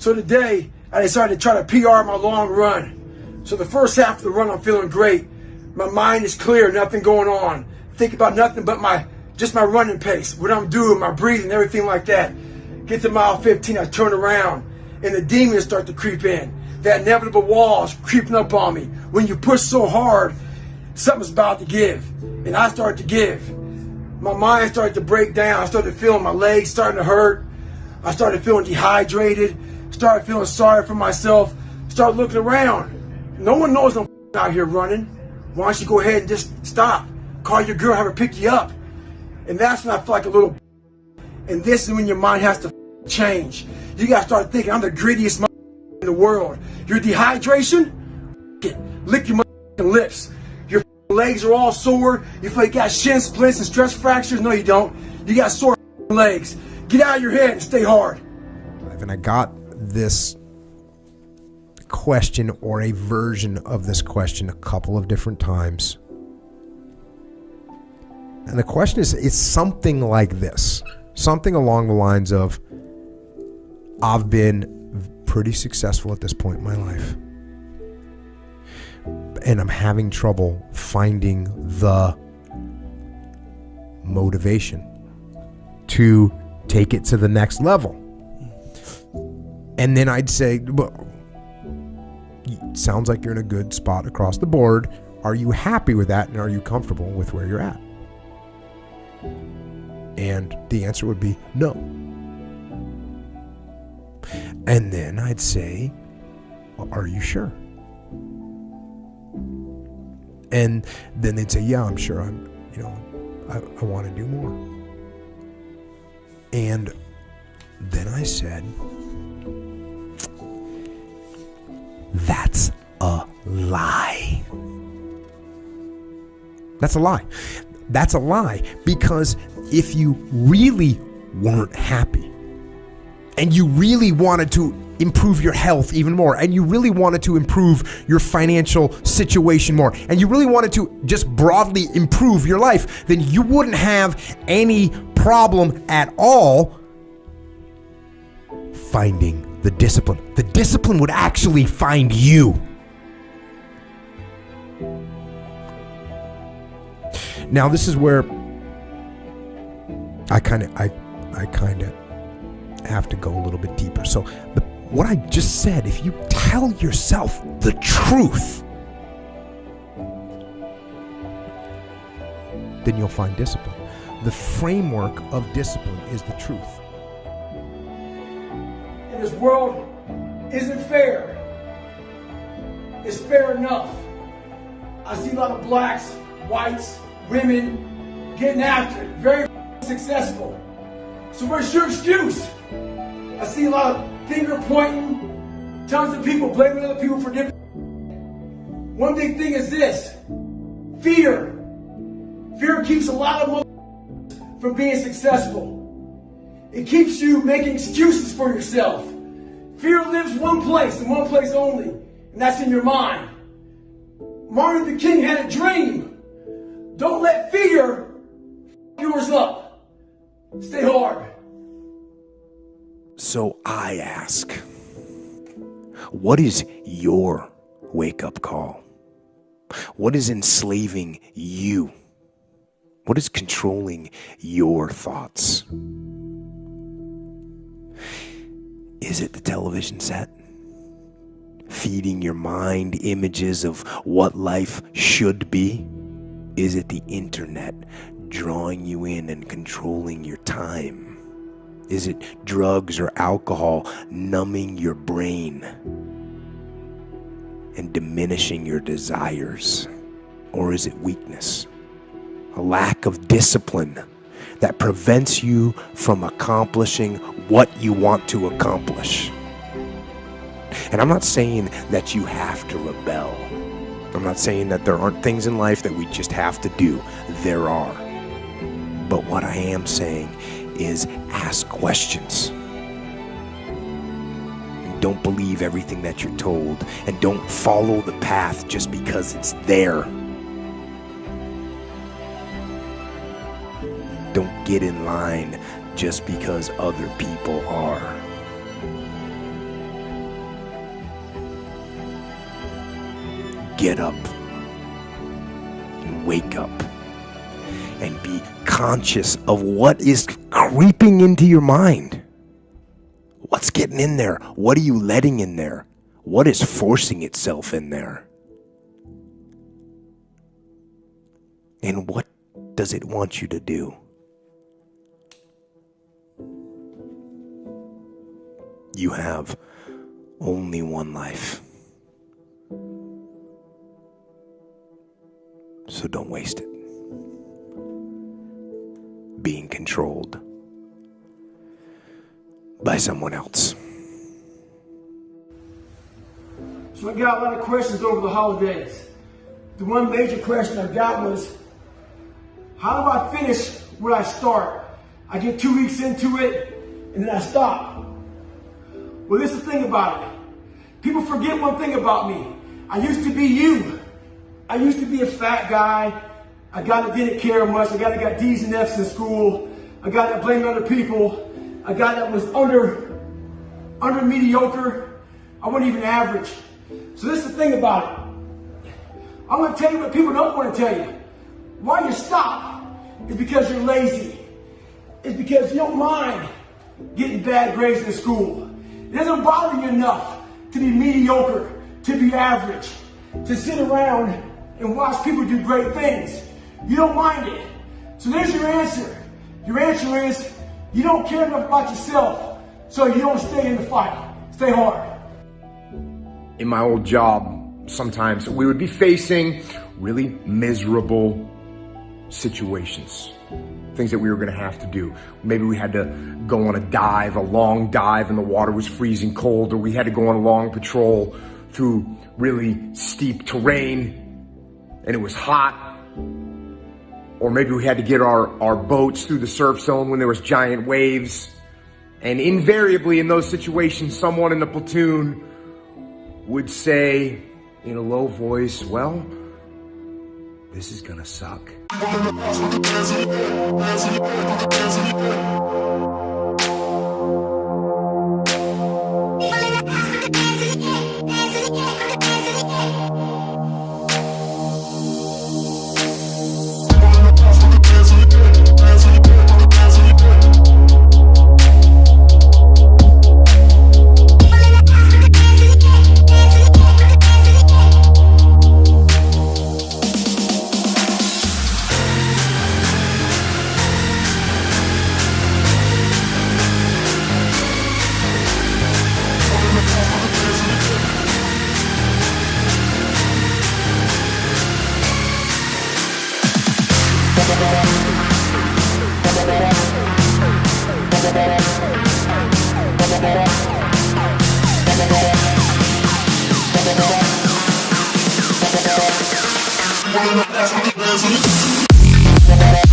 So today, I decided to try to PR my long run. So the first half of the run, I'm feeling great. My mind is clear, nothing going on. Think about nothing but my running pace, what I'm doing, my breathing, everything like that. Get to mile 15, I turn around, and the demons start to creep in. That inevitable wall is creeping up on me. When you push so hard, something's about to give. And I started to give. My mind started to break down. I started feeling my legs starting to hurt. I started feeling dehydrated. Started feeling sorry for myself. Started looking around. No one knows I'm out here running. Why don't you go ahead and just stop? Call your girl, have her pick you up. And that's when I feel like a little. And this is when your mind has to change. You gotta start thinking, I'm the grittiest in the world. Your dehydration, lick your lips. Your legs are all sore. You feel like you got shin splints and stress fractures. No, you don't. You got sore legs. Get out of your head and stay hard. And I got this question, or a version of this question, a couple of different times. And the question is something like this. Something along the lines of, I've been pretty successful at this point in my life, and I'm having trouble finding the motivation to take it to the next level. And then I'd say, well, it sounds like you're in a good spot across the board. Are you happy with that, and are you comfortable with where you're at? And the answer would be no. And then I'd say, well, are you sure? And then they'd say, yeah, I'm sure. I want to do more. And then I said, that's a lie. That's a lie. That's a lie, because if you really weren't happy, and you really wanted to improve your health even more, and you really wanted to improve your financial situation more, and you really wanted to just broadly improve your life, then you wouldn't have any problem at all finding the discipline. The discipline would actually find you. Now, this is where I kind of have to go a little bit deeper. So what I just said, if you tell yourself the truth, then you'll find discipline. The framework of discipline is the truth. And this world isn't fair. It's fair enough. I see a lot of blacks, whites, women getting after it, very successful. So where's your excuse? I see a lot of finger pointing, tons of people blaming other people for different. One big thing is this: fear. Fear keeps a lot of from being successful. It keeps you making excuses for yourself. Fear lives one place and one place only, and that's in your mind. Martin Luther King had a dream. Don't let fear yours up. Stay hard. So I ask, what is your wake-up call? What is enslaving you? What is controlling your thoughts? Is it the television set? Feeding your mind images of what life should be? Is it the internet drawing you in and controlling your time? Is it drugs or alcohol numbing your brain and diminishing your desires? Or is it weakness? A lack of discipline that prevents you from accomplishing what you want to accomplish. And I'm not saying that you have to rebel. I'm not saying that there aren't things in life that we just have to do. There are. But what I am saying is ask questions. Don't believe everything that you're told, and don't follow the path just because it's there. Don't get in line just because other people are. get up and wake up and be conscious of what is creeping into your mind. What's getting in there? What are you letting in there? What is forcing itself in there? And what does it want you to do? You have only one life. So don't waste it being controlled by someone else. So I got a lot of questions over the holidays. The one major question I got was, how do I finish where I start? I get 2 weeks into it and then I stop. Well, this is the thing about it. People forget one thing about me. I used to be you. I used to be a fat guy. A guy that didn't care much. A guy that got D's and F's in school. A guy that blamed other people. A guy that was under mediocre. I wasn't even average. So this is the thing about it. I'm going to tell you what people don't want to tell you. Why you stop is because you're lazy. It's because you don't mind getting bad grades in school. It doesn't bother you enough to be mediocre, to be average, to sit around and watch people do great things. You don't mind it. So there's your answer. Your answer is you don't care enough about yourself, so you don't stay in the fight. Stay hard. In my old job, sometimes we would be facing really miserable situations, things that we were going to have to do. Maybe we had to go on a dive, a long dive, and the water was freezing cold, or we had to go on a long patrol through really steep terrain and it was hot. Or maybe we had to get our boats through the surf zone when there was giant waves. And invariably in those situations, someone in the platoon would say in a low voice, well, this is gonna suck. That's